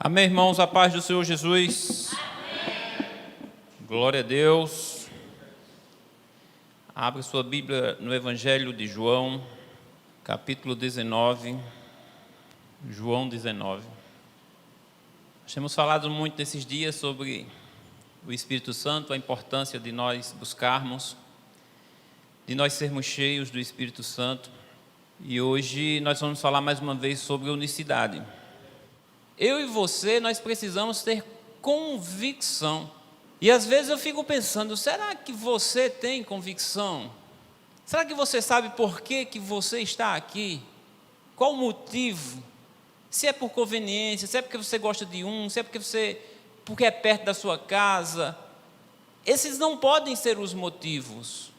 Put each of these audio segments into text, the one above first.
Amém, irmãos, a paz do Senhor Jesus. Amém. Glória a Deus. Abra sua Bíblia no Evangelho de João, capítulo 19. João 19. Nós temos falado muito nesses dias sobre o Espírito Santo, a importância de nós buscarmos, de nós sermos cheios do Espírito Santo. E hoje nós vamos falar mais uma vez sobre unicidade. Eu e você, nós precisamos ter convicção. E às vezes eu fico pensando, será que você tem convicção? Será que você sabe por que você está aqui? Qual o motivo? Se é por conveniência, se é porque você gosta de um, se é porque é perto da sua casa. Esses não podem ser os motivos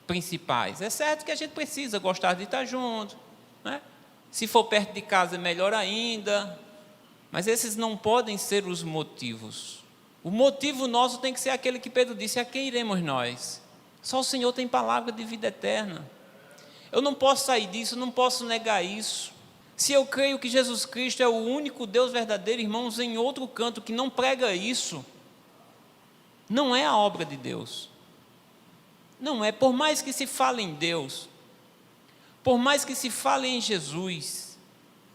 principais. É certo que a gente precisa gostar de estar junto, né? Se for perto de casa, é melhor ainda. Mas esses não podem ser os motivos. O motivo nosso tem que ser aquele que Pedro disse: a quem iremos nós? Só o Senhor tem palavra de vida eterna. Eu não posso sair disso, não posso negar isso. Se eu creio que Jesus Cristo é o único Deus verdadeiro, irmãos, em outro canto que não prega isso, não é a obra de Deus. Não é, por mais que se fale em Deus, por mais que se fale em Jesus,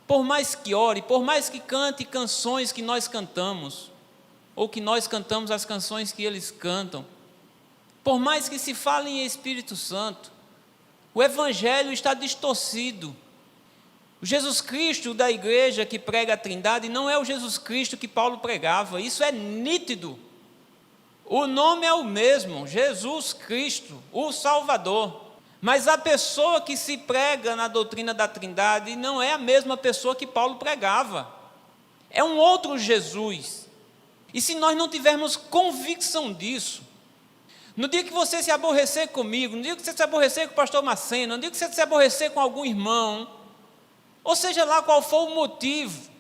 por mais que ore, por mais que cante canções que nós cantamos, ou que nós cantamos as canções que eles cantam, por mais que se fale em Espírito Santo, o Evangelho está distorcido. O Jesus Cristo da igreja que prega a Trindade não é o Jesus Cristo que Paulo pregava, isso é nítido. O nome é o mesmo, Jesus Cristo, o Salvador. Mas a pessoa que se prega na doutrina da Trindade não é a mesma pessoa que Paulo pregava. É um outro Jesus. E se nós não tivermos convicção disso, no dia que você se aborrecer comigo, no dia que você se aborrecer com o pastor Macena, no dia que você se aborrecer com algum irmão, ou seja lá qual for o motivo,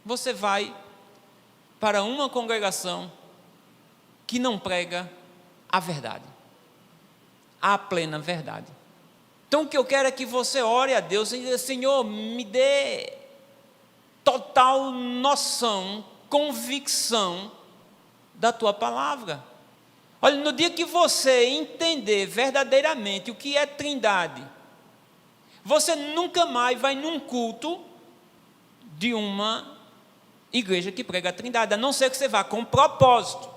você vai para uma congregação que não prega a verdade, a plena verdade. Então o que eu quero é que você ore a Deus e diga: Senhor, me dê total noção, convicção da Tua palavra. Olha, no dia que você entender verdadeiramente o que é Trindade, você nunca mais vai num culto de uma igreja que prega a Trindade, a não ser que você vá com propósito.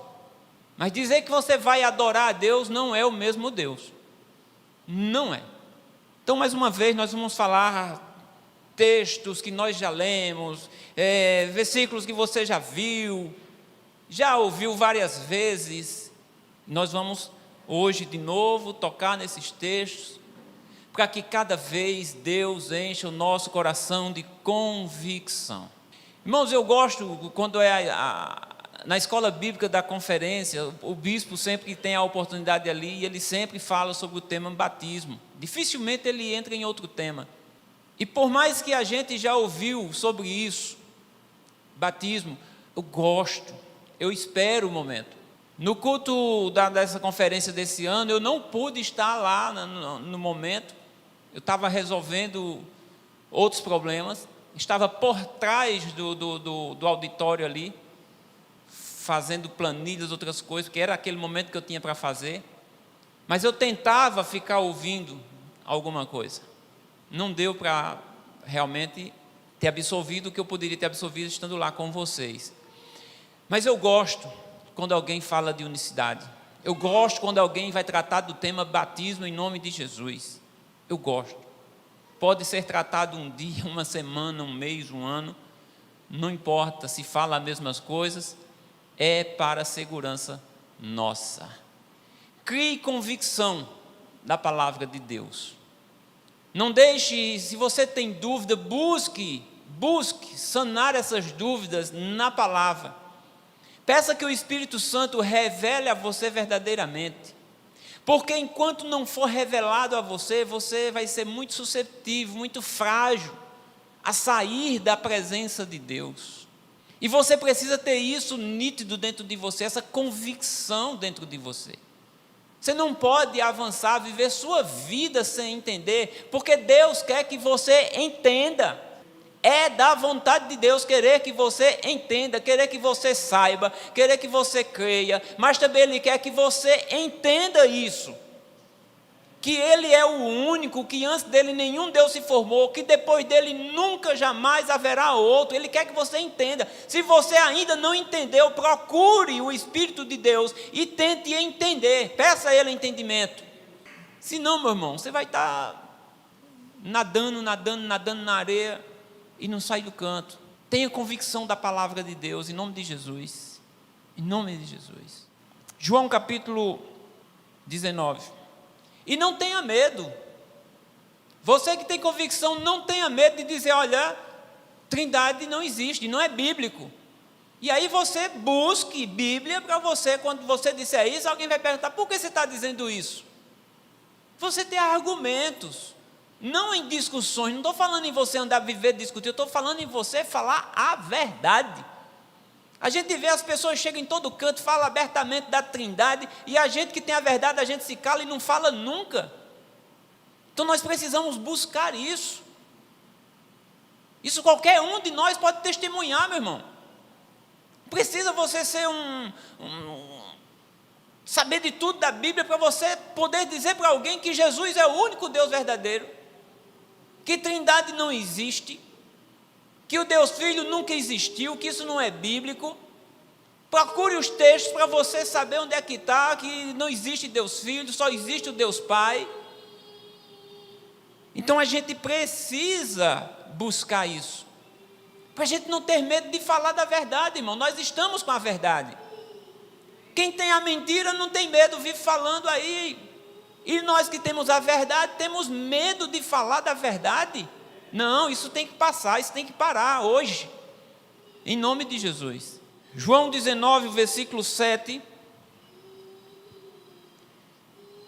Mas dizer que você vai adorar a Deus não é o mesmo Deus. Não é. Então, mais uma vez, nós vamos falar textos que nós já lemos, versículos que você já viu, já ouviu várias vezes. Nós vamos hoje de novo tocar nesses textos, para que cada vez Deus encha o nosso coração de convicção. Irmãos, eu gosto quando na escola bíblica da conferência, o bispo sempre tem a oportunidade ali, e ele sempre fala sobre o tema batismo. Dificilmente ele entra em outro tema. E por mais que a gente já ouviu sobre isso, batismo, eu gosto, eu espero o momento. No culto dessa conferência desse ano, eu não pude estar lá no momento, eu estava resolvendo outros problemas, estava por trás do auditório ali, fazendo planilhas, outras coisas, porque era aquele momento que eu tinha para fazer, mas eu tentava ficar ouvindo alguma coisa. Não deu para realmente ter absorvido o que eu poderia ter absorvido estando lá com vocês. Mas eu gosto quando alguém fala de unicidade. Eu gosto quando alguém vai tratar do tema batismo em nome de Jesus. Eu gosto. Pode ser tratado um dia, uma semana, um mês, um ano, não importa se fala as mesmas coisas, é para a segurança nossa. Crie convicção da palavra de Deus. Não deixe, se você tem dúvida, busque sanar essas dúvidas na palavra. Peça que o Espírito Santo revele a você verdadeiramente. Porque enquanto não for revelado a você, você vai ser muito suscetível, muito frágil a sair da presença de Deus. E você precisa ter isso nítido dentro de você, essa convicção dentro de você. Você não pode avançar, viver sua vida sem entender, porque Deus quer que você entenda. É da vontade de Deus querer que você entenda, querer que você saiba, querer que você creia, mas também Ele quer que você entenda isso. Que Ele é o único, que antes dele nenhum Deus se formou, que depois dele nunca jamais haverá outro. Ele quer que você entenda. Se você ainda não entendeu, procure o Espírito de Deus e tente entender. Peça a Ele entendimento. Senão, meu irmão, você vai estar nadando na areia e não sai do canto. Tenha convicção da palavra de Deus, em nome de Jesus. Em nome de Jesus. João capítulo 19. E não tenha medo. Você que tem convicção, não tenha medo de dizer, olha, Trindade não existe, não é bíblico. E aí você busque Bíblia para você, quando você disser isso, alguém vai perguntar, por que você está dizendo isso? Você tem argumentos, não em discussões, não estou falando em você andar, viver, discutir, eu estou falando em você falar a verdade. A gente vê as pessoas chegam em todo canto, falam abertamente da Trindade, e a gente que tem a verdade, a gente se cala e não fala nunca. Então nós precisamos buscar isso. Isso qualquer um de nós pode testemunhar, meu irmão. Precisa você ser saber de tudo da Bíblia para você poder dizer para alguém que Jesus é o único Deus verdadeiro, que Trindade não existe, que o Deus Filho nunca existiu, que isso não é bíblico. Procure os textos para você saber onde é que está, que não existe Deus Filho, só existe o Deus Pai. Então a gente precisa buscar isso, para a gente não ter medo de falar da verdade, irmão. Nós estamos com a verdade. Quem tem a mentira não tem medo, vive falando aí. E nós que temos a verdade, temos medo de falar da verdade. Não, isso tem que passar, isso tem que parar hoje, em nome de Jesus. João 19, versículo 7.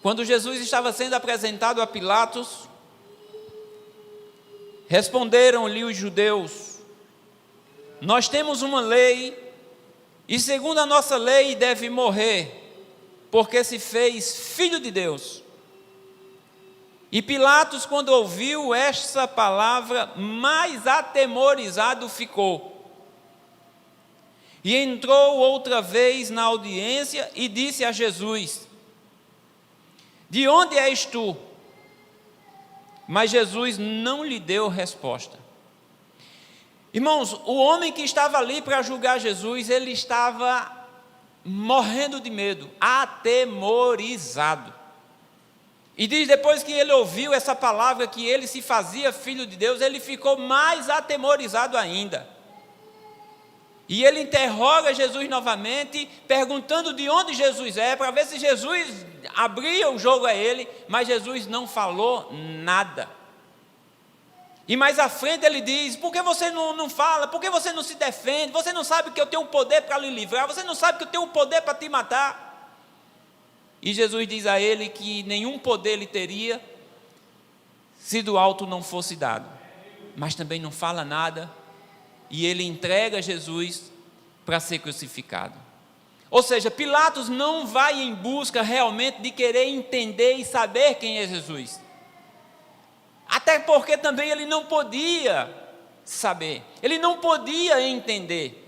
Quando Jesus estava sendo apresentado a Pilatos, responderam-lhe os judeus, nós temos uma lei, e segundo a nossa lei deve morrer, porque se fez filho de Deus. E Pilatos, quando ouviu esta palavra, mais atemorizado ficou. E entrou outra vez na audiência e disse a Jesus, de onde és tu? Mas Jesus não lhe deu resposta. Irmãos, o homem que estava ali para julgar Jesus, ele estava morrendo de medo, atemorizado. E diz, depois que ele ouviu essa palavra, que ele se fazia filho de Deus, ele ficou mais atemorizado ainda. E ele interroga Jesus novamente, perguntando de onde Jesus é, para ver se Jesus abria o jogo a ele, mas Jesus não falou nada. E mais à frente ele diz, por que você não fala, por que você não se defende, você não sabe que eu tenho o poder para lhe livrar, você não sabe que eu tenho o poder para te matar? E Jesus diz a ele que nenhum poder lhe teria, se do alto não fosse dado. Mas também não fala nada, e ele entrega Jesus para ser crucificado. Ou seja, Pilatos não vai em busca realmente de querer entender e saber quem é Jesus. Até porque também ele não podia saber, ele não podia entender.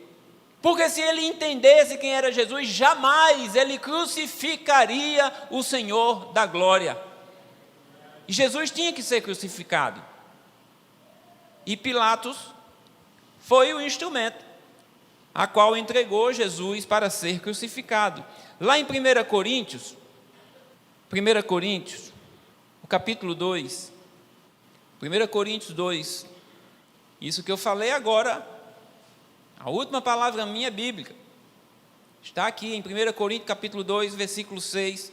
Porque se ele entendesse quem era Jesus, jamais ele crucificaria o Senhor da glória. E Jesus tinha que ser crucificado. E Pilatos foi o instrumento a qual entregou Jesus para ser crucificado. Lá em 1 Coríntios, o capítulo 2, 1 Coríntios 2, isso que eu falei agora, a última palavra minha bíblica, está aqui em 1 Coríntios capítulo 2, versículo 6.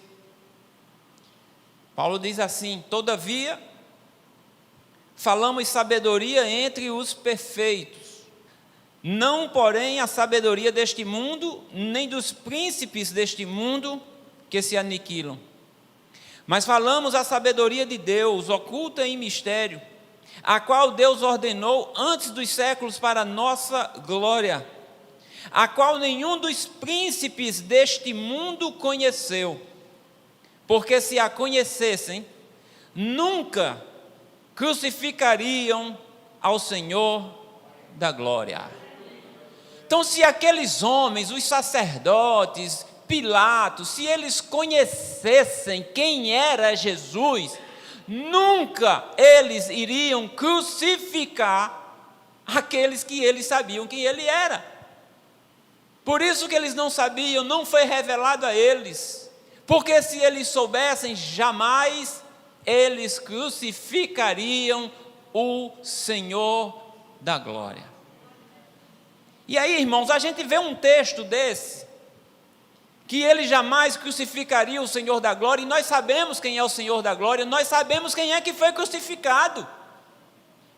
Paulo diz assim, todavia, falamos sabedoria entre os perfeitos, não porém a sabedoria deste mundo, nem dos príncipes deste mundo que se aniquilam. Mas falamos a sabedoria de Deus, oculta em mistério, a qual Deus ordenou antes dos séculos para a nossa glória, a qual nenhum dos príncipes deste mundo conheceu, porque se a conhecessem, nunca crucificariam ao Senhor da glória. Então, se aqueles homens, os sacerdotes, Pilatos, se eles conhecessem quem era Jesus, nunca eles iriam crucificar aqueles que eles sabiam quem ele era. Por isso que eles não sabiam, não foi revelado a eles, porque se eles soubessem, jamais eles crucificariam o Senhor da glória. E aí, irmãos, a gente vê um texto desse, que ele jamais crucificaria o Senhor da glória, e nós sabemos quem é o Senhor da glória, nós sabemos quem é que foi crucificado.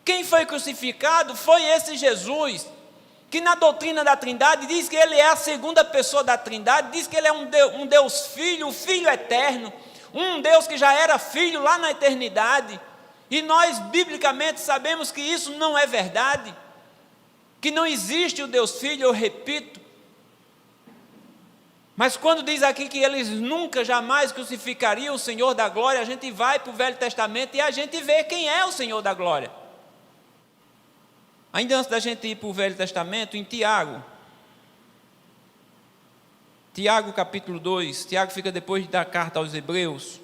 Quem foi crucificado foi esse Jesus, que na doutrina da Trindade diz que ele é a segunda pessoa da Trindade, diz que ele é um Deus Filho, o Filho eterno, um Deus que já era Filho lá na eternidade, e nós biblicamente sabemos que isso não é verdade, que não existe o Deus Filho, eu repito. Mas quando diz aqui que eles nunca, jamais crucificariam o Senhor da glória, a gente vai para o Velho Testamento e a gente vê quem é o Senhor da glória. Ainda antes da gente ir para o Velho Testamento, em Tiago capítulo 2, Tiago fica depois da carta aos Hebreus,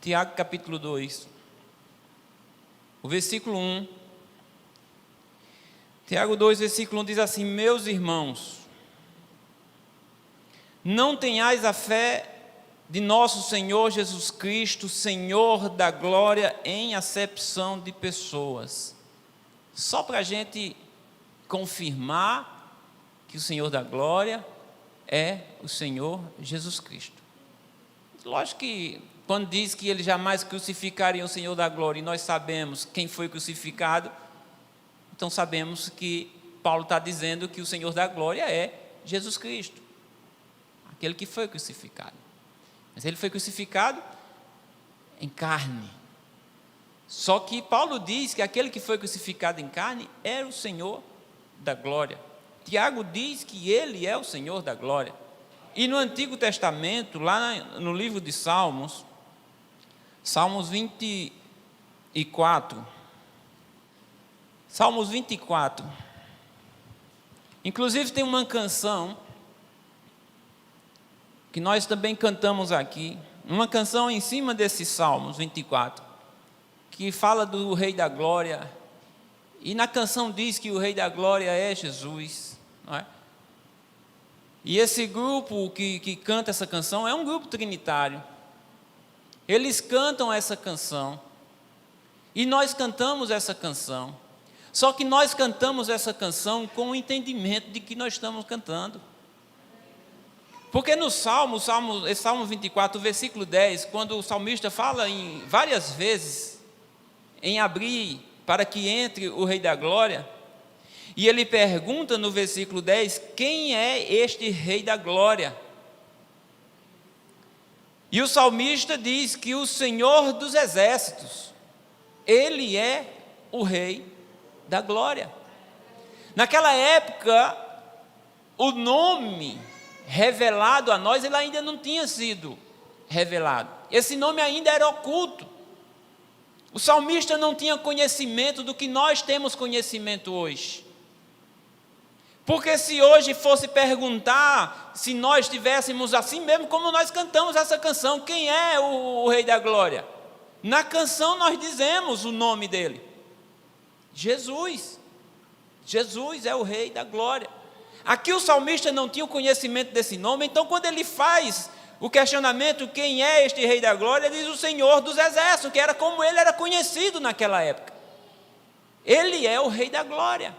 Tiago capítulo 2, o versículo 1, Tiago 2, versículo 1 diz assim: meus irmãos, não tenhais a fé de nosso Senhor Jesus Cristo, Senhor da glória, em acepção de pessoas. Só para a gente confirmar que o Senhor da glória é o Senhor Jesus Cristo. Lógico que quando diz que eles jamais crucificariam o Senhor da glória, e nós sabemos quem foi crucificado, então sabemos que Paulo está dizendo que o Senhor da glória é Jesus Cristo, aquele que foi crucificado. Mas ele foi crucificado em carne. Só que Paulo diz que aquele que foi crucificado em carne era o Senhor da glória. Tiago diz que ele é o Senhor da glória. E no Antigo Testamento, lá no livro de Salmos, Salmos 24, inclusive tem uma canção que nós também cantamos aqui, uma canção em cima desses Salmos 24, que fala do Rei da Glória, e na canção diz que o Rei da Glória é Jesus, não é? E esse grupo que canta essa canção é um grupo trinitário. Eles cantam essa canção, e nós cantamos essa canção, só que nós cantamos essa canção com o entendimento de que nós estamos cantando. Porque no Salmo 24, versículo 10, quando o salmista fala várias vezes em abrir para que entre o Rei da Glória, e ele pergunta no versículo 10, quem é este Rei da Glória? E o salmista diz que o Senhor dos Exércitos, ele é o Rei da Glória. Naquela época, o nome revelado a nós, ele ainda não tinha sido revelado. Esse nome ainda era oculto. O salmista não tinha conhecimento do que nós temos conhecimento hoje. Porque se hoje fosse perguntar, se nós tivéssemos assim mesmo como nós cantamos essa canção, quem é o Rei da Glória? Na canção nós dizemos o nome dele. Jesus. Jesus é o Rei da Glória. Aqui o salmista não tinha o conhecimento desse nome, então quando ele faz o questionamento, quem é este Rei da Glória, ele diz o Senhor dos Exércitos, que era como ele era conhecido naquela época. Ele é o Rei da Glória.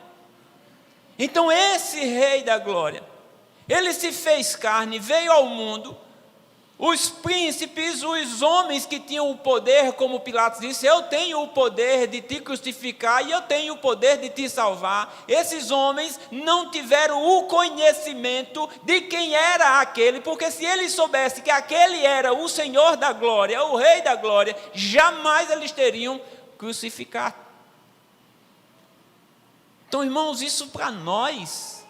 Então esse Rei da Glória, ele se fez carne, veio ao mundo. Os príncipes, os homens que tinham o poder, como Pilatos disse, eu tenho o poder de te crucificar e eu tenho o poder de te salvar. Esses homens não tiveram o conhecimento de quem era aquele, porque se eles soubessem que aquele era o Senhor da glória, o Rei da glória, jamais eles teriam crucificado. Então, irmãos, isso para nós,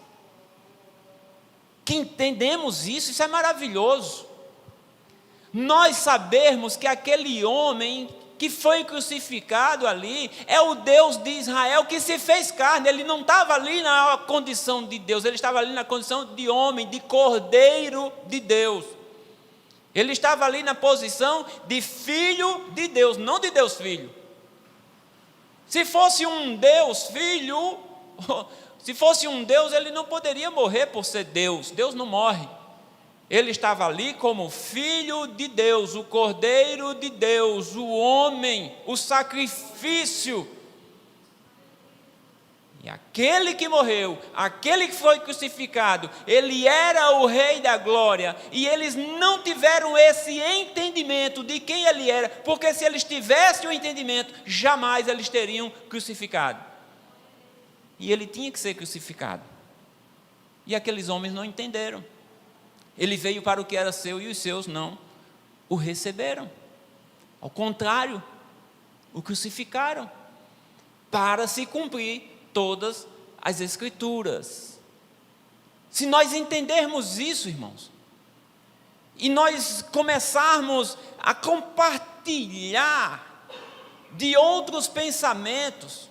que entendemos isso é maravilhoso. Nós sabermos que aquele homem que foi crucificado ali é o Deus de Israel que se fez carne. Ele não estava ali na condição de Deus, ele estava ali na condição de homem, de cordeiro de Deus. Ele estava ali na posição de filho de Deus, não de Deus filho. Se fosse um Deus filho, se fosse um Deus, ele não poderia morrer por ser Deus. Deus não morre. Ele estava ali como filho de Deus, o cordeiro de Deus, o homem, o sacrifício. E aquele que morreu, aquele que foi crucificado, ele era o Rei da glória. E eles não tiveram esse entendimento de quem ele era, porque se eles tivessem o entendimento, jamais eles teriam crucificado. E ele tinha que ser crucificado. E aqueles homens não entenderam. Ele veio para o que era seu e os seus não o receberam. Ao contrário, o crucificaram para se cumprir todas as Escrituras. Se nós entendermos isso, irmãos, e nós começarmos a compartilhar de outros pensamentos,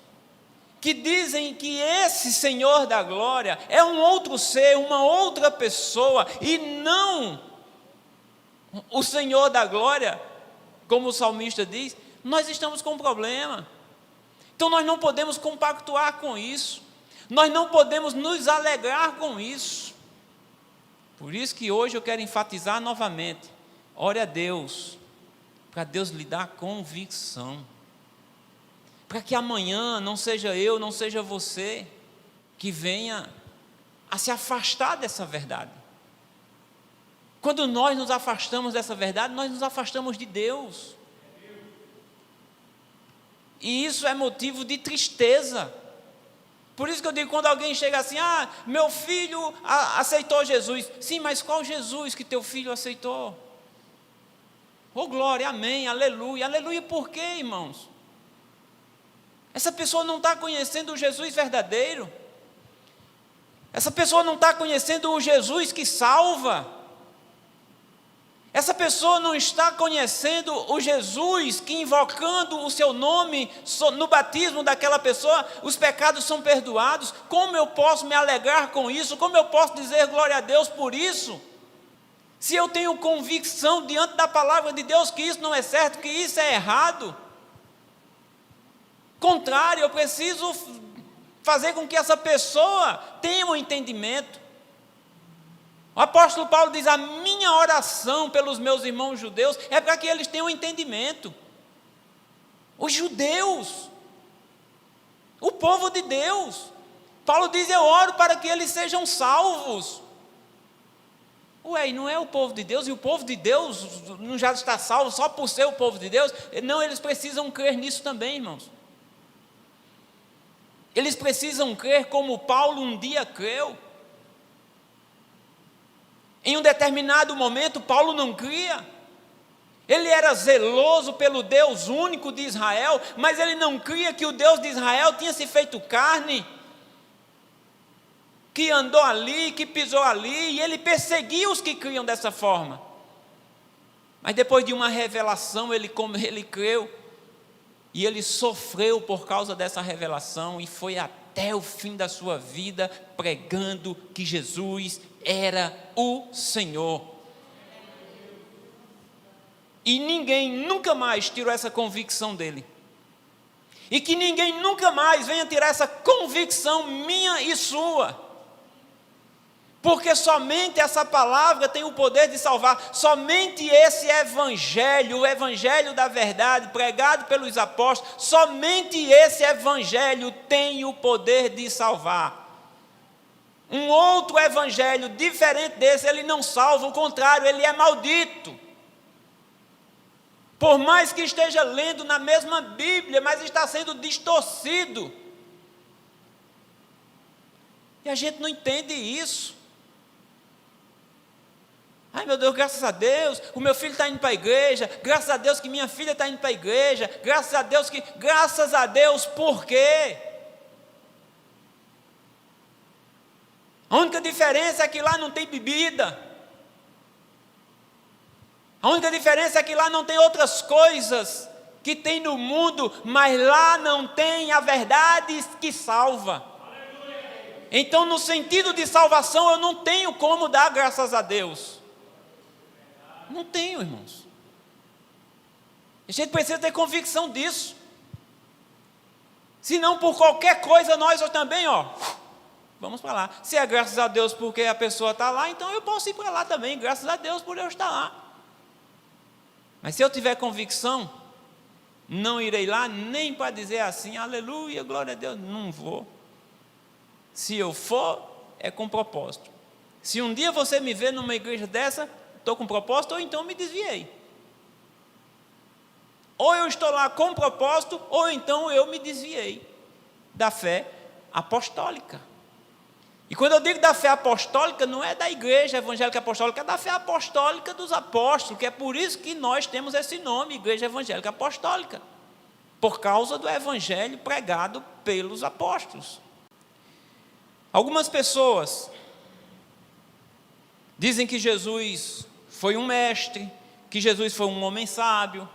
que dizem que esse Senhor da glória é um outro ser, uma outra pessoa, e não o Senhor da glória, como o salmista diz, nós estamos com um problema. Então nós não podemos compactuar com isso, nós não podemos nos alegrar com isso. Por isso que hoje eu quero enfatizar novamente, ore a Deus, para Deus lhe dar convicção, para que amanhã não seja eu, não seja você, que venha a se afastar dessa verdade. Quando nós nos afastamos dessa verdade, nós nos afastamos de Deus. E isso é motivo de tristeza. Por isso que eu digo, quando alguém chega assim, meu filho aceitou Jesus. Sim, mas qual Jesus que teu filho aceitou? Oh glória, amém, aleluia. Aleluia por quê, irmãos? Essa pessoa não está conhecendo o Jesus verdadeiro. Essa pessoa não está conhecendo o Jesus que salva. Essa pessoa não está conhecendo o Jesus que, invocando o seu nome no batismo daquela pessoa, os pecados são perdoados. Como eu posso me alegrar com isso? Como eu posso dizer glória a Deus por isso? Se eu tenho convicção diante da palavra de Deus que isso não é certo, que isso é errado. Contrário, eu preciso fazer com que essa pessoa tenha um entendimento. O apóstolo Paulo diz, a minha oração pelos meus irmãos judeus é para que eles tenham entendimento. Os judeus, o povo de Deus. Paulo diz, eu oro para que eles sejam salvos. Ué, e não é o povo de Deus? E o povo de Deus não já está salvo só por ser o povo de Deus? Não, eles precisam crer nisso também, irmãos. Eles precisam crer como Paulo um dia creu. Em um determinado momento, Paulo não cria. Ele era zeloso pelo Deus único de Israel, mas ele não cria que o Deus de Israel tinha se feito carne, que andou ali, que pisou ali, e ele perseguia os que criam dessa forma. Mas depois de uma revelação, ele creu, e ele sofreu por causa dessa revelação, e foi até o fim da sua vida pregando que Jesus era o Senhor. E ninguém nunca mais tirou essa convicção dele. E que ninguém nunca mais venha tirar essa convicção minha e sua. Porque somente essa palavra tem o poder de salvar. Somente esse evangelho, o evangelho da verdade, pregado pelos apóstolos, somente esse evangelho tem o poder de salvar. Um outro evangelho diferente desse, ele não salva, o contrário, ele é maldito. Por mais que esteja lendo na mesma Bíblia, mas está sendo distorcido. E a gente não entende isso. Ai meu Deus, graças a Deus, o meu filho está indo para a igreja, graças a Deus que minha filha está indo para a igreja, graças a Deus, por quê? A única diferença é que lá não tem bebida. A única diferença é que lá não tem outras coisas que tem no mundo, mas lá não tem a verdade que salva. Então, no sentido de salvação, eu não tenho como dar graças a Deus. Não tenho, irmãos. A gente precisa ter convicção disso. Se não por qualquer coisa, nós também, vamos para lá. Se é graças a Deus porque a pessoa está lá, então eu posso ir para lá também, graças a Deus por eu estar lá. Mas se eu tiver convicção, não irei lá nem para dizer assim, aleluia, glória a Deus, não vou. Se eu for, é com propósito. Se um dia você me ver numa igreja dessa, estou com propósito, ou então me desviei. Ou eu estou lá com propósito, ou então eu me desviei da fé apostólica. E quando eu digo da fé apostólica, não é da igreja evangélica apostólica, é da fé apostólica dos apóstolos, que é por isso que nós temos esse nome, Igreja Evangélica Apostólica, por causa do evangelho pregado pelos apóstolos. Algumas pessoas dizem que Jesus foi um mestre, que Jesus foi um homem sábio,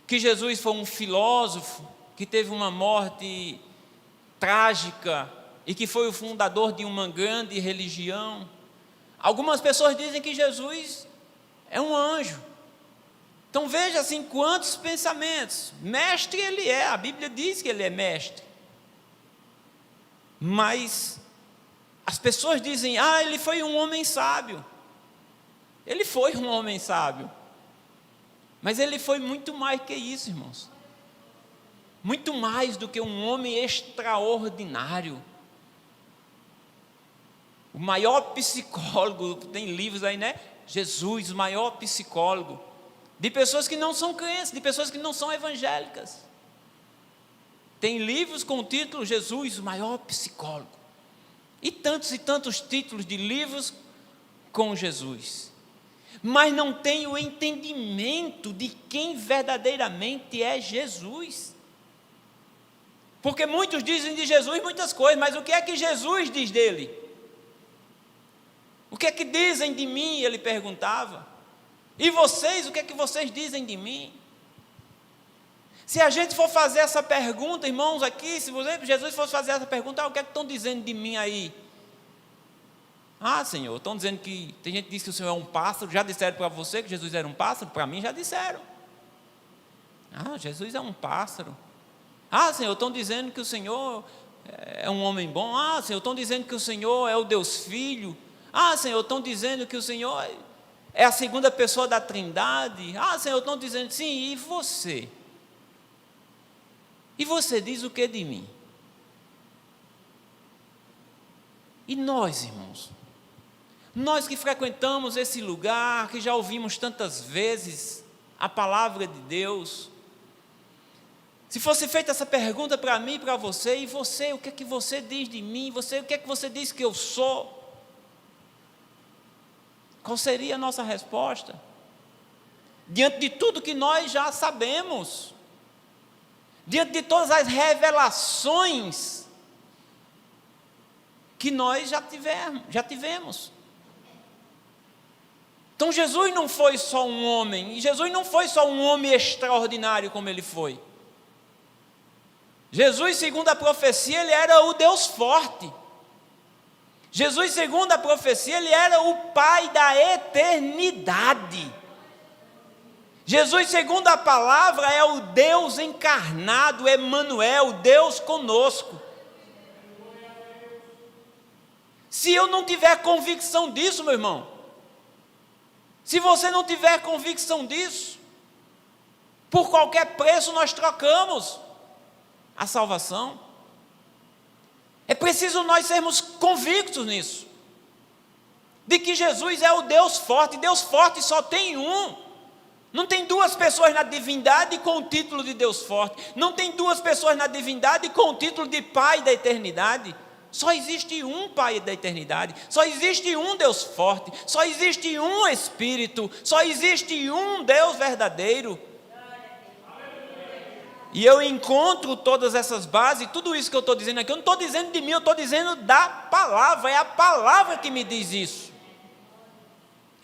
que Jesus foi um filósofo, que teve uma morte trágica e que foi o fundador de uma grande religião. Algumas pessoas dizem que Jesus é um anjo. Então veja assim quantos pensamentos. Mestre ele é, a Bíblia diz que ele é mestre. Mas as pessoas dizem, ele foi um homem sábio. Ele foi um homem sábio. Mas ele foi muito mais que isso, irmãos. Muito mais do que um homem extraordinário. O maior psicólogo, tem livros aí, né? Jesus, o maior psicólogo. De pessoas que não são crentes, de pessoas que não são evangélicas. Tem livros com o título Jesus, o maior psicólogo. E tantos títulos de livros com Jesus. Mas não tem o entendimento de quem verdadeiramente é Jesus. Porque muitos dizem de Jesus muitas coisas, mas o que é que Jesus diz dele? O que é que dizem de mim? Ele perguntava. E vocês, o que é que vocês dizem de mim? Se a gente for fazer essa pergunta, irmãos, aqui, se Jesus fosse fazer essa pergunta, o que é que estão dizendo de mim aí? Senhor, estão dizendo que, tem gente que diz que o Senhor é um pássaro, já disseram para você que Jesus era um pássaro? Para mim já disseram. Jesus é um pássaro. Senhor, estão dizendo que o Senhor é um homem bom. Senhor, estão dizendo que o Senhor é o Deus Filho. Senhor, estão dizendo que o Senhor é a segunda pessoa da Trindade. Senhor, estão dizendo, sim, e você? E você diz o que de mim? E nós, irmãos? Nós que frequentamos esse lugar, que já ouvimos tantas vezes a palavra de Deus, se fosse feita essa pergunta para mim e para você, e você, o que é que você diz de mim? Você, o que é que você diz que eu sou? Qual seria a nossa resposta? Diante de tudo que nós já sabemos, diante de todas as revelações que nós já tivemos. Então Jesus não foi só um homem, e Jesus não foi só um homem extraordinário como ele foi. Jesus, segundo a profecia, ele era o Deus forte. Jesus, segundo a profecia, ele era o Pai da eternidade. Jesus, segundo a palavra, é o Deus encarnado, Emanuel, Deus conosco. Se eu não tiver convicção disso, meu irmão, se você não tiver convicção disso, por qualquer preço nós trocamos a salvação. É preciso nós sermos convictos nisso, de que Jesus é o Deus forte. Deus forte só tem um. Não tem duas pessoas na divindade com o título de Deus forte. Não tem duas pessoas na divindade com o título de Pai da eternidade. Só existe um Pai da eternidade. Só existe um Deus forte. Só existe um Espírito. Só existe um Deus verdadeiro. E eu encontro todas essas bases, tudo isso que eu estou dizendo aqui, eu não estou dizendo de mim, eu estou dizendo da palavra. É a palavra que me diz isso.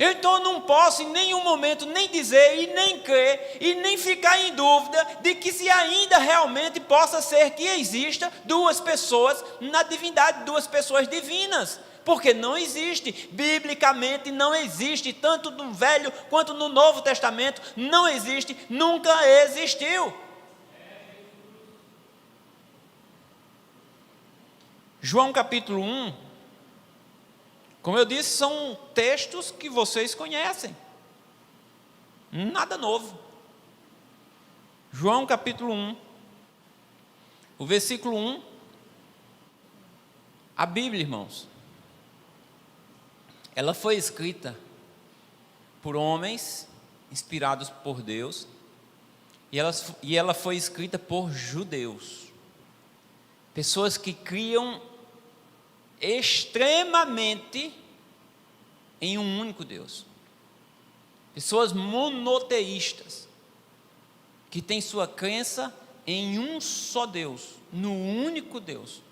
Então eu não posso em nenhum momento nem dizer e nem crer e nem ficar em dúvida de que se ainda realmente possa ser que exista duas pessoas na divindade, duas pessoas divinas. Porque não existe, biblicamente não existe, tanto no Velho quanto no Novo Testamento, não existe, nunca existiu. João capítulo 1, como eu disse, são textos que vocês conhecem, nada novo. João capítulo 1, o versículo 1, a Bíblia, irmãos, ela foi escrita por homens inspirados por Deus, e ela foi escrita por judeus, pessoas que criam extremamente em um único Deus, pessoas monoteístas, que têm sua crença em um só Deus, no único Deus.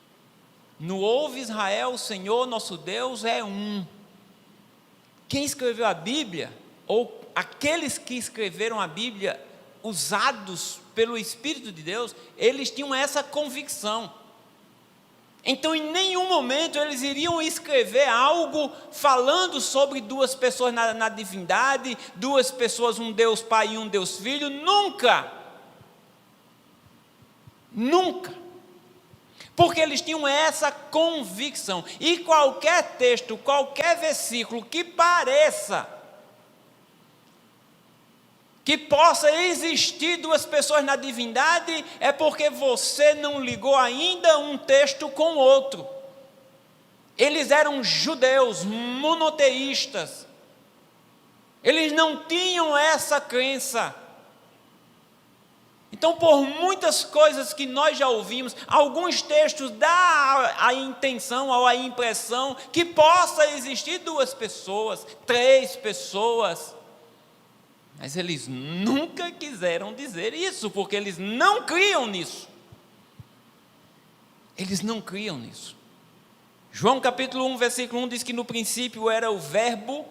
No ouve Israel, o Senhor nosso Deus é um. Quem escreveu a Bíblia, ou aqueles que escreveram a Bíblia, usados pelo Espírito de Deus, eles tinham essa convicção. Então em nenhum momento eles iriam escrever algo falando sobre duas pessoas na divindade, duas pessoas, um Deus Pai e um Deus Filho, nunca, porque eles tinham essa convicção. E qualquer texto, qualquer versículo que pareça que possa existir duas pessoas na divindade, é porque você não ligou ainda um texto com outro. Eles eram judeus, monoteístas, eles não tinham essa crença. Então, por muitas coisas que nós já ouvimos, alguns textos dá a intenção ou a impressão que possa existir duas pessoas, três pessoas, mas eles nunca quiseram dizer isso, porque eles não criam nisso. Eles não criam nisso. João capítulo 1, versículo 1 diz que no princípio era o Verbo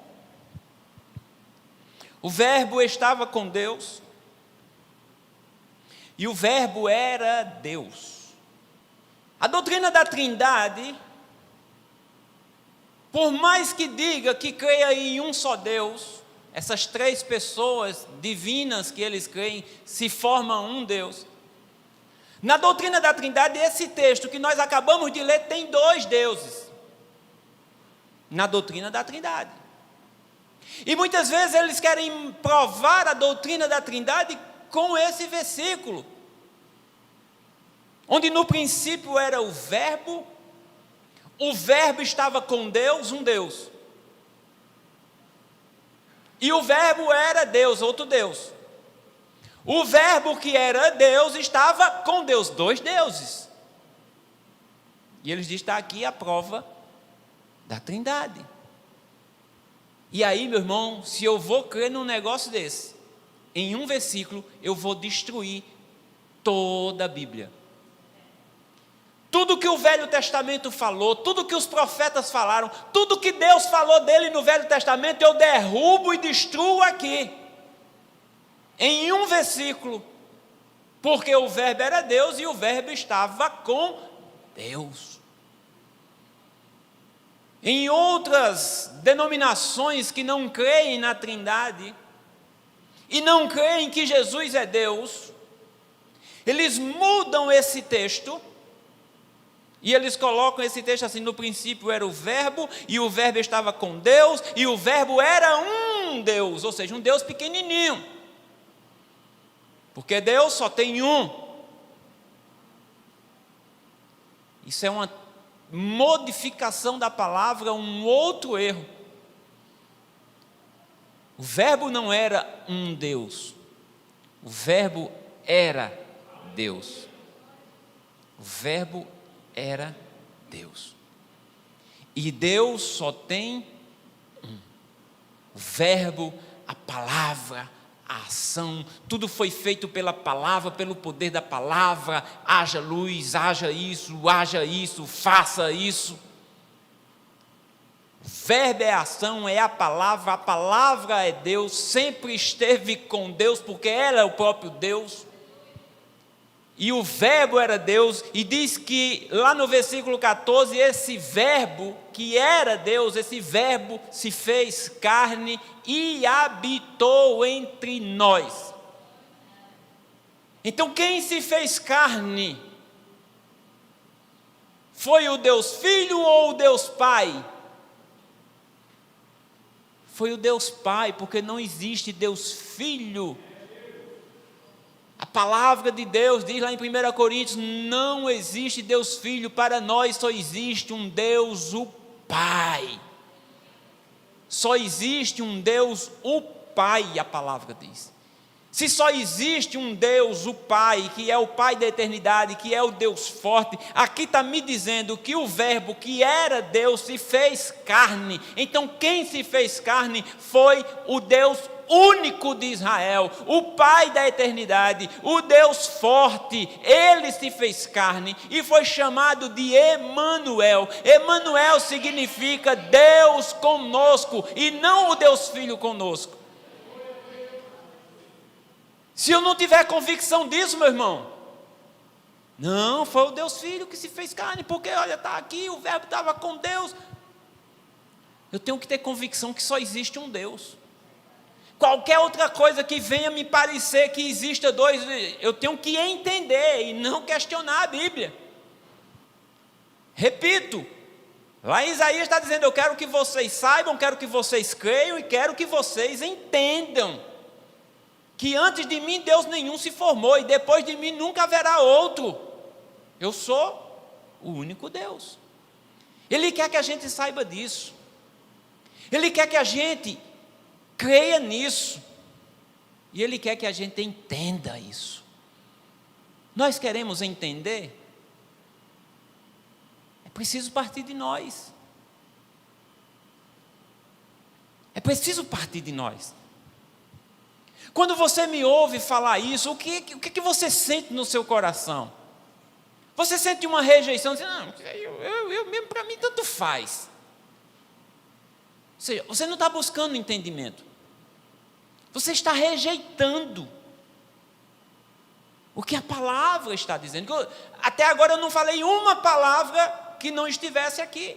estava com Deus, e o Verbo era Deus. A doutrina da Trindade, por mais que diga que creia em um só Deus, essas três pessoas divinas que eles creem se formam um Deus. Na doutrina da Trindade, esse texto que nós acabamos de ler tem dois deuses. Na doutrina da Trindade. E muitas vezes eles querem provar a doutrina da Trindade com esse versículo, onde no princípio era o Verbo estava com Deus, um Deus. E o Verbo era Deus, outro Deus. O Verbo que era Deus estava com Deus, dois deuses. E eles dizem, está aqui a prova da Trindade. E aí, meu irmão, se eu vou crer num negócio desse, em um versículo, eu vou destruir toda a Bíblia. Tudo que o Velho Testamento falou, tudo que os profetas falaram, tudo que Deus falou dele no Velho Testamento, eu derrubo e destruo aqui, em um versículo, porque o Verbo era Deus e o Verbo estava com Deus. Em outras denominações que não creem na Trindade, e não creem que Jesus é Deus, eles mudam esse texto, e eles colocam esse texto assim: no princípio era o Verbo, e o Verbo estava com Deus, e o Verbo era um Deus, ou seja, um Deus pequenininho, porque Deus só tem um. Isso é uma modificação da palavra, um outro erro. O Verbo não era um Deus, o Verbo era Deus. O Verbo era Deus. E Deus só tem um. O Verbo, a palavra, a ação, tudo foi feito pela palavra, pelo poder da palavra. Haja luz, haja isso, faça isso. Verbo é ação, é a palavra é Deus, sempre esteve com Deus, porque ela é o próprio Deus. E o verbo era Deus, e diz que lá no versículo 14, esse verbo que era Deus, esse verbo se fez carne e habitou entre nós. Então quem se fez carne? Foi o Deus Filho ou o Deus Pai? Foi o Deus Pai, porque não existe Deus Filho. A palavra de Deus diz lá em 1 Coríntios, não existe Deus Filho, para nós só existe um Deus, o Pai. Só existe um Deus, o Pai, a palavra diz. Se só existe um Deus, o Pai, que é o Pai da eternidade, que é o Deus forte, aqui está me dizendo que o verbo que era Deus se fez carne. Então quem se fez carne foi o Deus único de Israel, o Pai da eternidade, o Deus forte. Ele se fez carne e foi chamado de Emanuel. Emanuel significa Deus conosco, e não o Deus Filho conosco. Se eu não tiver convicção disso, meu irmão, não, foi o Deus Filho que se fez carne, porque olha, está aqui, o verbo estava com Deus. Eu tenho que ter convicção que só existe um Deus. Qualquer outra coisa que venha me parecer que exista dois, eu tenho que entender e não questionar a Bíblia. Repito, lá em Isaías está dizendo, eu quero que vocês saibam, quero que vocês creiam e quero que vocês entendam que antes de mim Deus nenhum se formou, e depois de mim nunca haverá outro. Eu sou o único Deus. Ele quer que a gente saiba disso. Ele quer que a gente creia nisso. E Ele quer que a gente entenda isso. Nós queremos entender? É preciso partir de nós. É preciso partir de nós. Quando você me ouve falar isso, o que você sente no seu coração? Você sente uma rejeição, diz, não, eu mesmo, para mim tanto faz. Ou seja, você não está buscando entendimento. Você está rejeitando o que a palavra está dizendo. Até agora eu não falei uma palavra que não estivesse aqui.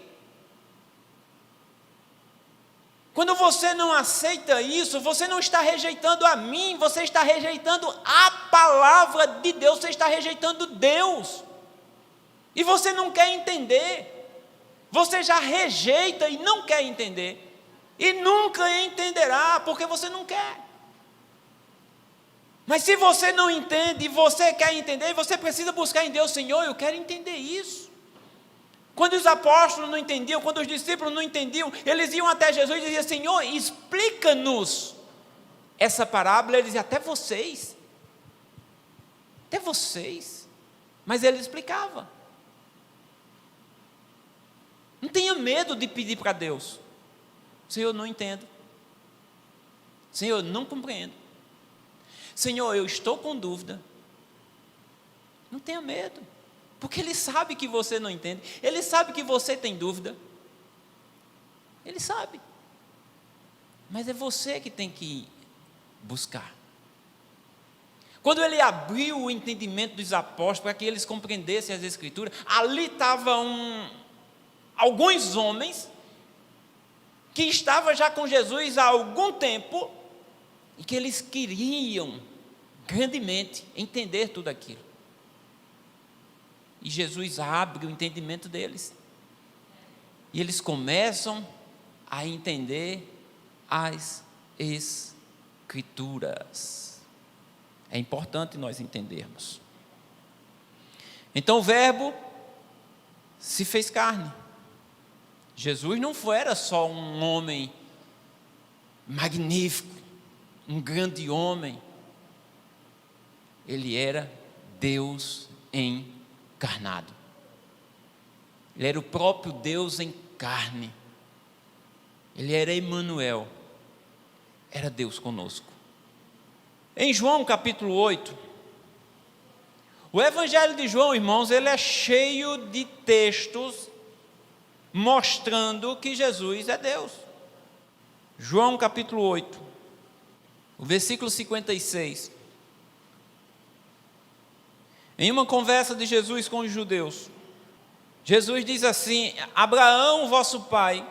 Quando você não aceita isso, você não está rejeitando a mim, você está rejeitando a palavra de Deus, você está rejeitando Deus. E você não quer entender. Você já rejeita e não quer entender. E nunca entenderá, porque você não quer. Mas se você não entende e você quer entender, você precisa buscar em Deus, Senhor, eu quero entender isso. Quando os apóstolos não entendiam, quando os discípulos não entendiam, eles iam até Jesus e diziam, Senhor, explica-nos essa parábola. Eles diziam, até vocês. Mas ele explicava. Não tenha medo de pedir para Deus. Senhor, eu não entendo. Senhor, eu não compreendo. Senhor, eu estou com dúvida. Não tenha medo. Porque Ele sabe que você não entende. Ele sabe que você tem dúvida. Ele sabe. Mas é você que tem que buscar. Quando Ele abriu o entendimento dos apóstolos para que eles compreendessem as Escrituras, ali estavam alguns homens que estavam já com Jesus há algum tempo e que eles queriam grandemente entender tudo aquilo. E Jesus abre o entendimento deles. E eles começam a entender as Escrituras. É importante nós entendermos. Então o Verbo se fez carne. Jesus não era só um homem magnífico, um grande homem. Ele era Deus encarnado. Ele era o próprio Deus em carne. Ele era Emanuel. Era Deus conosco. Em João capítulo 8, o Evangelho de João, irmãos, ele é cheio de textos mostrando que Jesus é Deus. João capítulo 8, o versículo 56. Em uma conversa de Jesus com os judeus, Jesus diz assim: Abraão, vosso pai,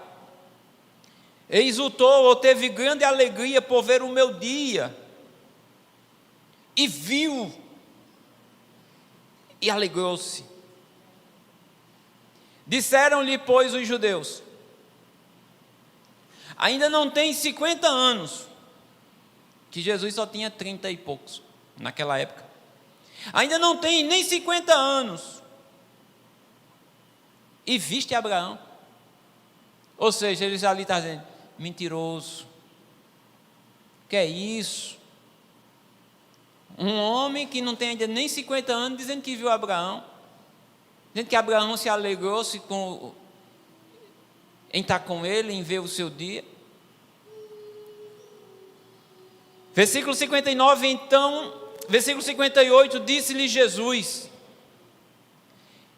exultou ou teve grande alegria por ver o meu dia, e viu, e alegrou-se. Disseram-lhe, pois, os judeus: ainda não tem 50 anos, que Jesus só tinha 30 e poucos, naquela época. Ainda não tem nem 50 anos, e viste Abraão? Ou seja, eles ali estão dizendo: mentiroso, que é isso? Um homem que não tem ainda nem 50 anos, dizendo que viu Abraão, dizendo que Abraão se alegrou-se em estar com ele, em ver o seu dia. Versículo 59, então, versículo 58, disse-lhe Jesus: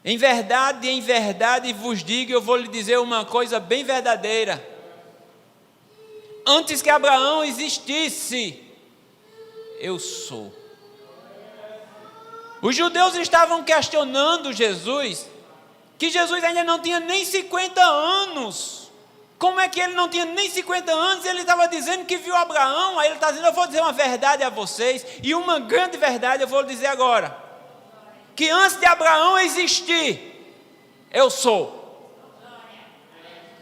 em verdade vos digo, eu vou lhe dizer uma coisa bem verdadeira. Antes que Abraão existisse, eu sou. Os judeus estavam questionando Jesus, que Jesus ainda não tinha nem 50 anos. Como é que ele não tinha nem 50 anos e ele estava dizendo que viu Abraão? Aí ele está dizendo: eu vou dizer uma verdade a vocês, e uma grande verdade eu vou dizer agora, que antes de Abraão existir, eu sou.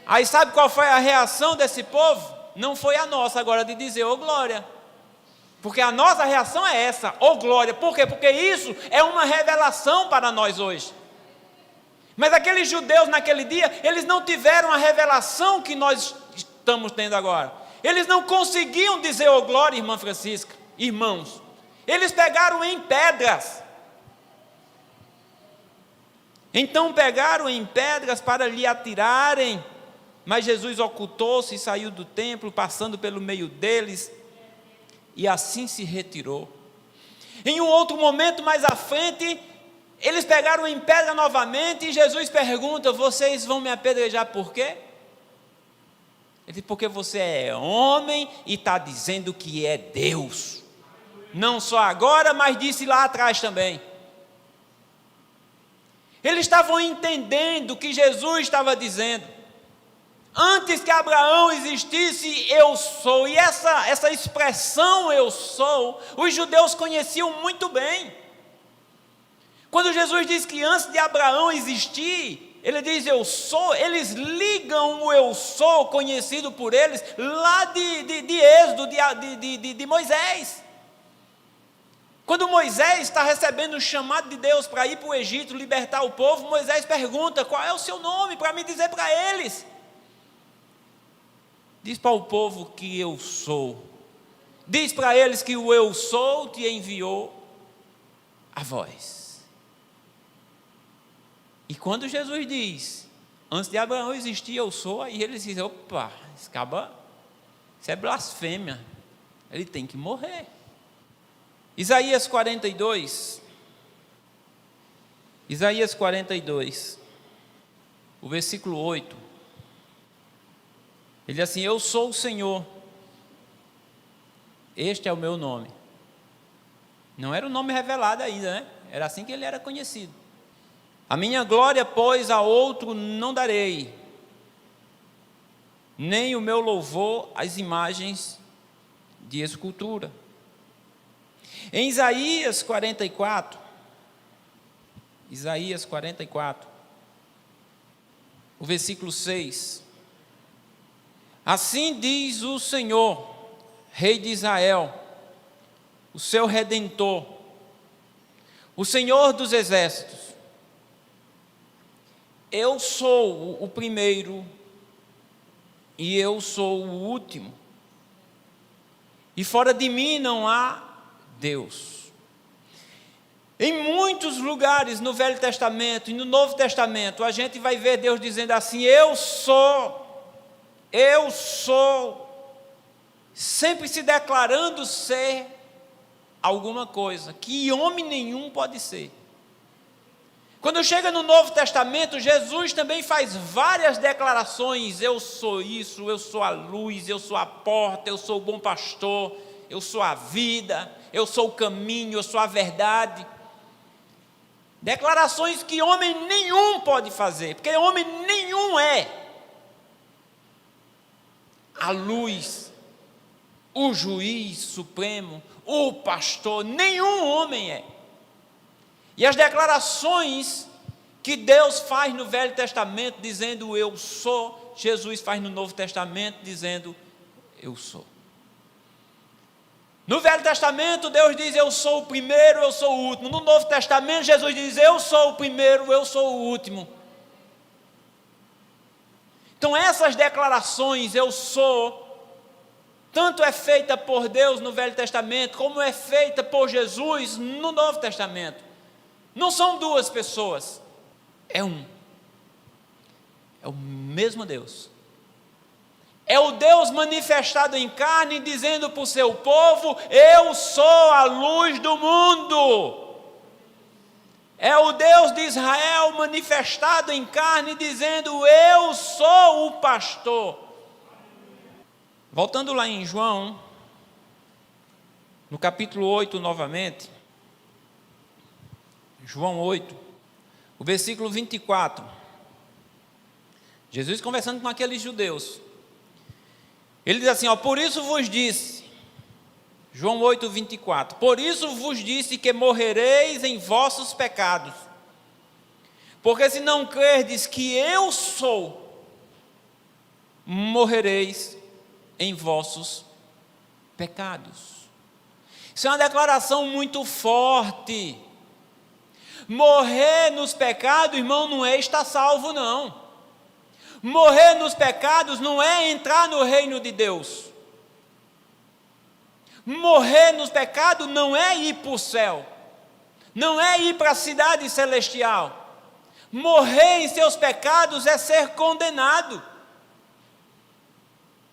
Aí sabe qual foi a reação desse povo? Não foi a nossa agora de dizer: ô glória. Porque a nossa reação é essa: ô glória. Por quê? Porque isso é uma revelação para nós hoje. Mas aqueles judeus naquele dia, eles não tiveram a revelação que nós estamos tendo agora. Eles não conseguiam dizer ô glória, irmã Francisca, irmãos. Eles pegaram em pedras. Então pegaram em pedras para lhe atirarem. Mas Jesus ocultou-se e saiu do templo, passando pelo meio deles, e assim se retirou. Em um outro momento mais à frente, eles pegaram em pedra novamente, e Jesus pergunta: vocês vão me apedrejar por quê? Ele diz: porque você é homem e está dizendo que é Deus. Não só agora, mas disse lá atrás também. Eles estavam entendendo o que Jesus estava dizendo. Antes que Abraão existisse, eu sou. E essa expressão eu sou, os judeus conheciam muito bem. Quando Jesus diz que antes de Abraão existir, ele diz eu sou, eles ligam o eu sou conhecido por eles lá de Êxodo, de Moisés. Quando Moisés está recebendo o chamado de Deus para ir para o Egito, libertar o povo, Moisés pergunta: qual é o seu nome, para me dizer para eles. Diz para o povo que eu sou. Diz para eles que o eu sou te enviou a vós. E quando Jesus diz: antes de Abraão existir eu sou, aí eles dizem: opa, isso é blasfêmia, ele tem que morrer. Isaías 42, o versículo 8, ele diz assim: eu sou o Senhor, este é o meu nome. Não era o nome revelado ainda, né? Era assim que ele era conhecido. A minha glória, pois, a outro não darei, nem o meu louvor às imagens de escultura. Em Isaías 44, o versículo 6, assim diz o Senhor, Rei de Israel, o seu Redentor, o Senhor dos exércitos: eu sou o primeiro e eu sou o último, e fora de mim não há Deus. Em muitos lugares no Velho Testamento e no Novo Testamento, a gente vai ver Deus dizendo assim: eu sou, sempre se declarando ser alguma coisa que homem nenhum pode ser. Quando chega no Novo Testamento, Jesus também faz várias declarações: eu sou isso, eu sou a luz, eu sou a porta, eu sou o bom pastor, eu sou a vida, eu sou o caminho, eu sou a verdade. Declarações que homem nenhum pode fazer, porque homem nenhum é a luz, o juiz supremo, o pastor, nenhum homem é. E as declarações que Deus faz no Velho Testamento dizendo eu sou, Jesus faz no Novo Testamento dizendo eu sou. No Velho Testamento Deus diz eu sou o primeiro, eu sou o último. No Novo Testamento Jesus diz eu sou o primeiro, eu sou o último. Então essas declarações eu sou, tanto é feita por Deus no Velho Testamento, como é feita por Jesus no Novo Testamento. Não são duas pessoas, é um. É o mesmo Deus. É o Deus manifestado em carne, dizendo para o seu povo: eu sou a luz do mundo. É o Deus de Israel manifestado em carne, dizendo: eu sou o pastor. Voltando lá em João, no capítulo 8 novamente, João 8, o versículo 24, Jesus conversando com aqueles judeus, ele diz assim, por isso vos disse, João 8, 24, por isso vos disse que morrereis em vossos pecados, porque se não crerdes que eu sou, morrereis em vossos pecados. Isso é uma declaração muito forte. Morrer nos pecados, irmão, não é estar salvo, não. Morrer nos pecados não é entrar no reino de Deus. Morrer nos pecados não é ir para o céu. Não é ir para a cidade celestial. Morrer em seus pecados é ser condenado.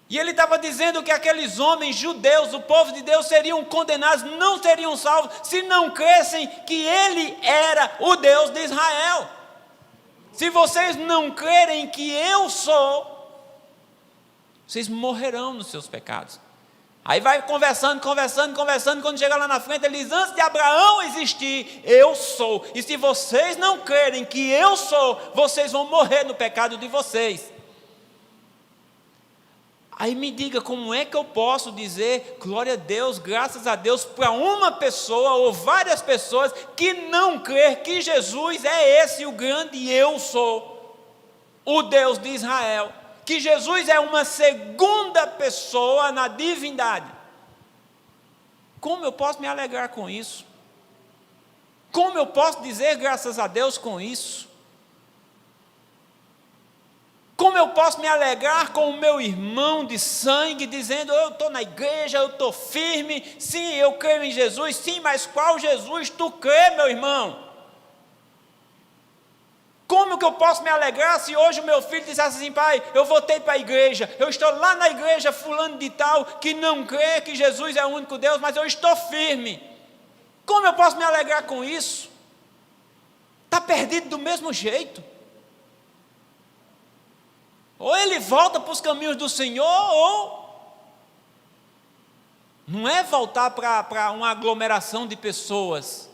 E ele estava dizendo que aqueles homens judeus, o povo de Deus, seriam condenados, não seriam salvos, se não crescem que ele era o Deus de Israel. Se vocês não crerem que eu sou, vocês morrerão nos seus pecados. Aí vai conversando, quando chega lá na frente, ele diz, antes de Abraão existir, eu sou. E se vocês não crerem que eu sou, vocês vão morrer no pecado de vocês. Aí me diga, como é que eu posso dizer glória a Deus, graças a Deus, para uma pessoa ou várias pessoas que não crer que Jesus é esse o grande eu sou, o Deus de Israel, que Jesus é uma segunda pessoa na divindade? Como eu posso me alegrar com isso? Como eu posso dizer graças a Deus com isso? Como eu posso me alegrar com o meu irmão de sangue, dizendo, eu estou na igreja, eu estou firme, sim, eu creio em Jesus, sim, mas qual Jesus tu crê, meu irmão? Como que eu posso me alegrar se hoje o meu filho dissesse assim, pai, eu voltei para a igreja, eu estou lá na igreja fulano de tal, que não crê que Jesus é o único Deus, mas eu estou firme. Como eu posso me alegrar com isso? Está perdido do mesmo jeito. Ou ele volta para os caminhos do Senhor, ou não é voltar para uma aglomeração de pessoas.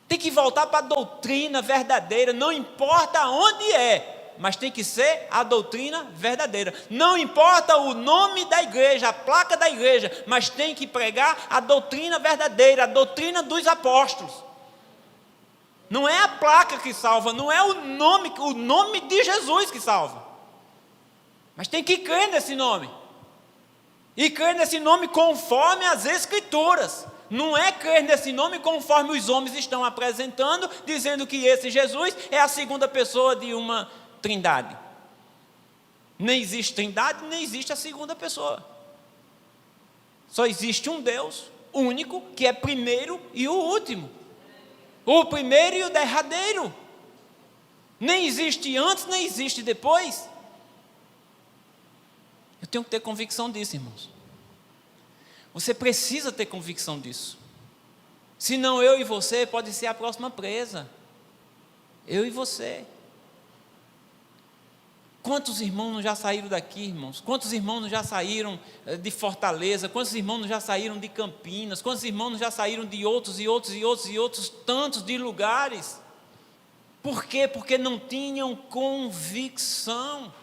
Tem que voltar para a doutrina verdadeira, não importa onde é, mas tem que ser a doutrina verdadeira. Não importa o nome da igreja, a placa da igreja, mas tem que pregar a doutrina verdadeira, a doutrina dos apóstolos. Não é a placa que salva, não é o nome de Jesus que salva. Mas tem que crer nesse nome. E crer nesse nome conforme as Escrituras. Não é crer nesse nome conforme os homens estão apresentando, dizendo que esse Jesus é a segunda pessoa de uma trindade. Nem existe trindade, nem existe a segunda pessoa. Só existe um Deus único, que é primeiro e o último. O primeiro e o derradeiro. Nem existe antes, nem existe depois. Eu tenho que ter convicção disso, irmãos. Você precisa ter convicção disso. Senão eu e você pode ser a próxima presa. Eu e você. Quantos irmãos já saíram daqui, irmãos? Quantos irmãos já saíram de Fortaleza? Quantos irmãos já saíram de Campinas? Quantos irmãos já saíram de outros tantos de lugares? Por quê? Porque não tinham convicção.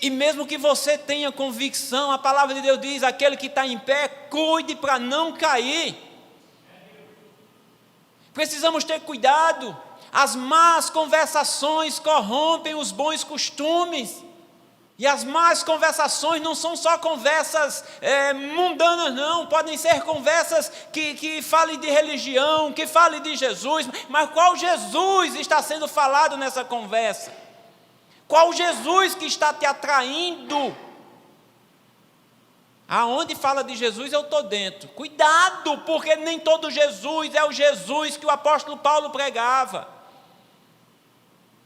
E mesmo que você tenha convicção, a palavra de Deus diz: aquele que está em pé, cuide para não cair. Precisamos ter cuidado. As más conversações corrompem os bons costumes. E as más conversações não são só conversas mundanas, não. Podem ser conversas que falem de religião, que falem de Jesus. Mas qual Jesus está sendo falado nessa conversa? Qual Jesus que está te atraindo? Aonde fala de Jesus, eu estou dentro. Cuidado, porque nem todo Jesus é o Jesus que o apóstolo Paulo pregava.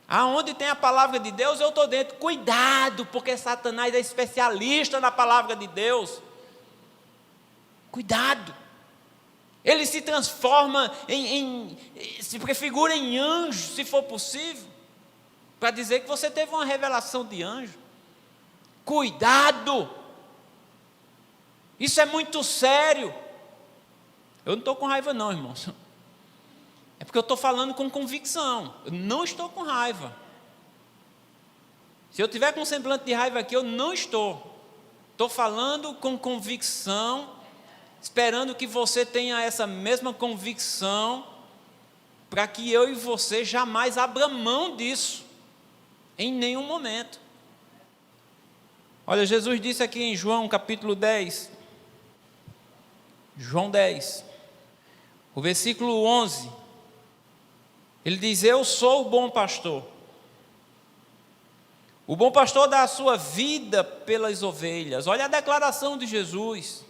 Aonde tem a palavra de Deus, eu estou dentro. Cuidado, porque Satanás é especialista na palavra de Deus. Cuidado. Ele se transforma se prefigura em anjo, se for possível, para dizer que você teve uma revelação de anjo. Cuidado. Isso é muito sério. Eu não estou com raiva não, irmãos. É porque eu estou falando com convicção. Eu não estou com raiva. Se eu tiver com um semblante de raiva aqui, eu não estou. Estou falando com convicção, esperando que você tenha essa mesma convicção, para que eu e você jamais abra mão disso, em nenhum momento. Olha, Jesus disse aqui em João capítulo 10, João 10, o versículo 11, ele diz: eu sou o bom pastor. O bom pastor dá a sua vida pelas ovelhas. Olha a declaração de Jesus: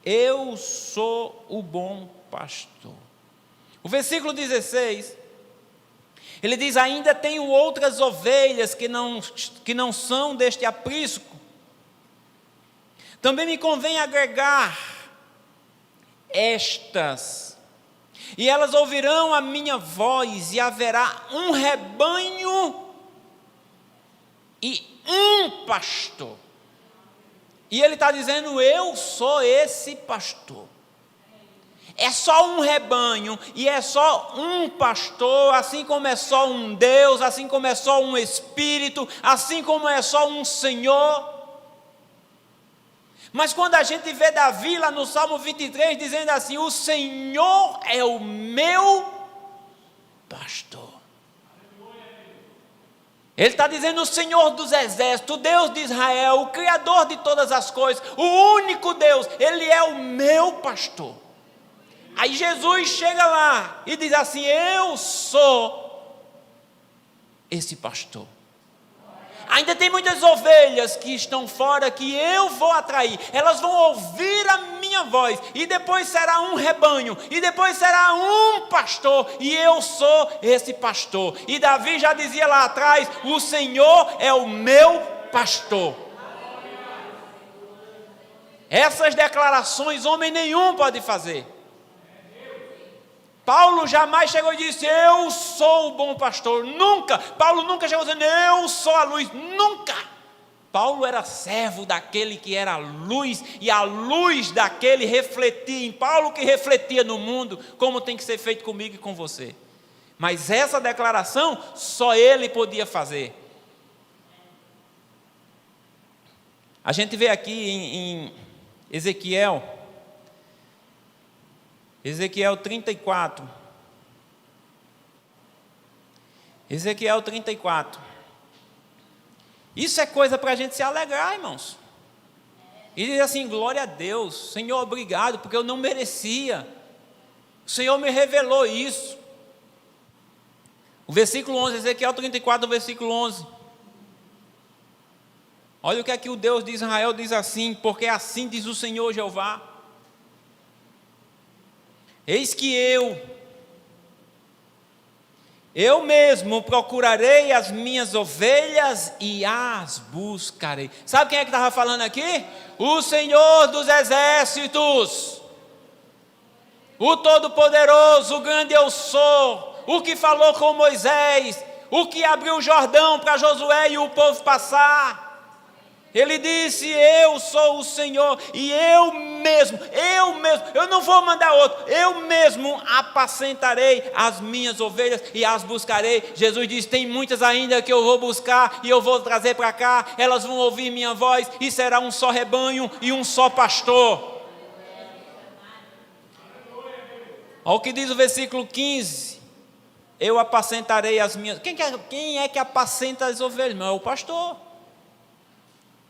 eu sou o bom pastor. O versículo 16, ele diz: ainda tenho outras ovelhas que não são deste aprisco. Também me convém agregar estas, e elas ouvirão a minha voz, e haverá um rebanho e um pastor. E ele está dizendo: eu sou esse pastor. É só um rebanho e é só um pastor, assim como é só um Deus, assim como é só um Espírito, assim como é só um Senhor. Mas quando a gente vê Davi lá no Salmo 23 dizendo assim: o Senhor é o meu pastor. Ele está dizendo: o Senhor dos exércitos, o Deus de Israel, o Criador de todas as coisas, o único Deus, Ele é o meu pastor. Aí Jesus chega lá e diz assim: eu sou esse pastor. Ainda tem muitas ovelhas que estão fora que eu vou atrair. Elas vão ouvir a minha voz. E depois será um rebanho. E depois será um pastor. E eu sou esse pastor. E Davi já dizia lá atrás: o Senhor é o meu pastor. Essas declarações homem nenhum pode fazer. Paulo jamais chegou e disse: eu sou o bom pastor. Nunca. Paulo nunca chegou dizendo: eu sou a luz. Nunca. Paulo era servo daquele que era a luz, e a luz daquele refletia em Paulo, que refletia no mundo, como tem que ser feito comigo e com você. Mas essa declaração só ele podia fazer. A gente vê aqui em Ezequiel 34. Ezequiel 34. Isso é coisa para a gente se alegrar, irmãos. E dizer assim: glória a Deus, Senhor, obrigado, porque eu não merecia. O Senhor me revelou isso. O versículo 11, Ezequiel 34, versículo 11. Olha o que é que o Deus de Israel diz assim: porque assim diz o Senhor Jeová: eis que eu mesmo procurarei as minhas ovelhas e as buscarei. Sabe quem é que estava falando aqui? O Senhor dos exércitos, o Todo-Poderoso, o grande eu sou, o que falou com Moisés, o que abriu o Jordão para Josué e o povo passar. Ele disse: eu sou o Senhor, e eu mesmo, eu não vou mandar outro, eu mesmo apacentarei as minhas ovelhas e as buscarei. Jesus disse: tem muitas ainda que eu vou buscar e eu vou trazer para cá, elas vão ouvir minha voz e será um só rebanho e um só pastor. Olha o que diz o versículo 15: eu apacentarei as minhas. Quem é que apacenta as ovelhas? Não é o pastor.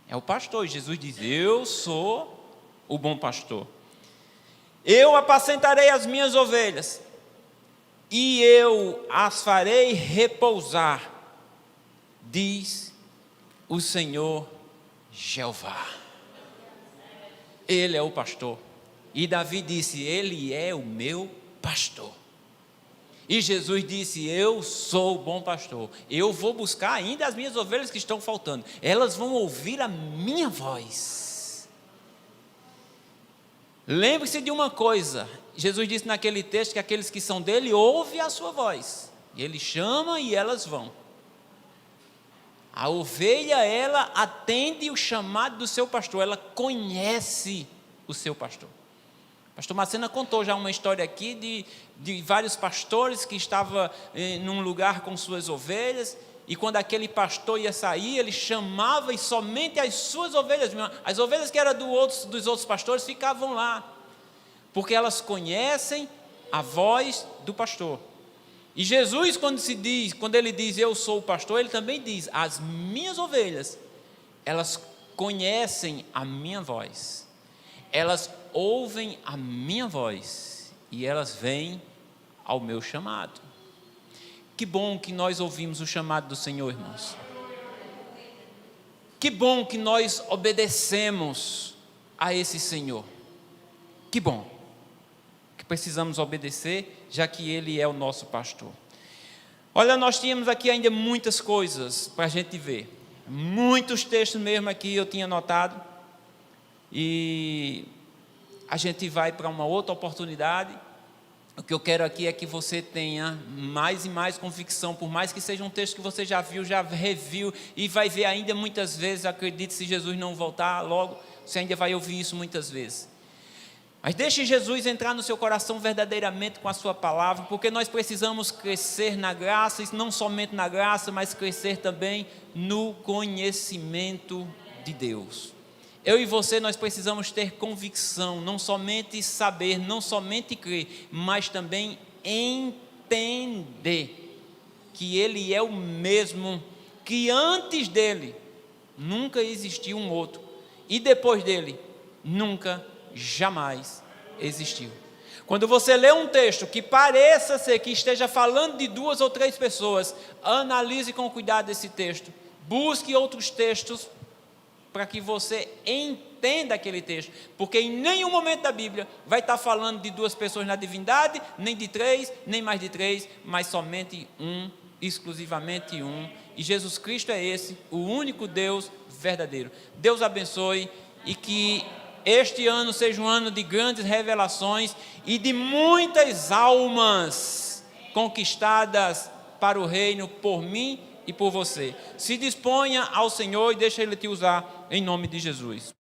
É o pastor. Jesus diz: eu sou o bom pastor. Eu apacentarei as minhas ovelhas e eu as farei repousar, diz o Senhor Jeová. Ele é o pastor. E Davi disse: ele é o meu pastor. E Jesus disse: eu sou o bom pastor, eu vou buscar ainda as minhas ovelhas que estão faltando, elas vão ouvir a minha voz. Lembre-se de uma coisa, Jesus disse naquele texto que aqueles que são dele ouvem a sua voz, e ele chama e elas vão. A ovelha, ela atende o chamado do seu pastor, ela conhece o seu pastor. Pastor Macena contou já uma história aqui de vários pastores que estavam num lugar com suas ovelhas, e quando aquele pastor ia sair, ele chamava e somente as suas ovelhas, as ovelhas que eram dos outros pastores, ficavam lá, porque elas conhecem a voz do pastor. E Jesus, quando ele diz eu sou o pastor, ele também diz: as minhas ovelhas, elas conhecem a minha voz, elas ouvem a minha voz e elas vêm ao meu chamado. Que bom que nós ouvimos o chamado do Senhor, irmãos. Que bom que nós obedecemos a esse Senhor. Que bom que precisamos obedecer, já que Ele é o nosso pastor. Olha, nós tínhamos aqui ainda muitas coisas para a gente ver. Muitos textos mesmo aqui eu tinha anotado. E a gente vai para uma outra oportunidade. O que eu quero aqui é que você tenha mais e mais convicção, por mais que seja um texto que você já viu, já reviu e vai ver ainda muitas vezes. Acredite, se Jesus não voltar logo, você ainda vai ouvir isso muitas vezes. Mas deixe Jesus entrar no seu coração verdadeiramente com a sua palavra, porque nós precisamos crescer na graça, e não somente na graça, mas crescer também no conhecimento de Deus. Eu e você, nós precisamos ter convicção, não somente saber, não somente crer, mas também entender que Ele é o mesmo, que antes dEle nunca existiu um outro, e depois dEle nunca, jamais existiu. Quando você lê um texto que pareça ser que esteja falando de 2 ou 3 pessoas, analise com cuidado esse texto, busque outros textos, para que você entenda aquele texto, porque em nenhum momento da Bíblia vai estar falando de 2 pessoas na divindade, nem de 3, nem mais de 3, mas somente um, exclusivamente um, e Jesus Cristo é esse, o único Deus verdadeiro. Deus abençoe, e que este ano seja um ano de grandes revelações e de muitas almas conquistadas para o reino por mim e por você. Se disponha ao Senhor e deixa Ele te usar em nome de Jesus.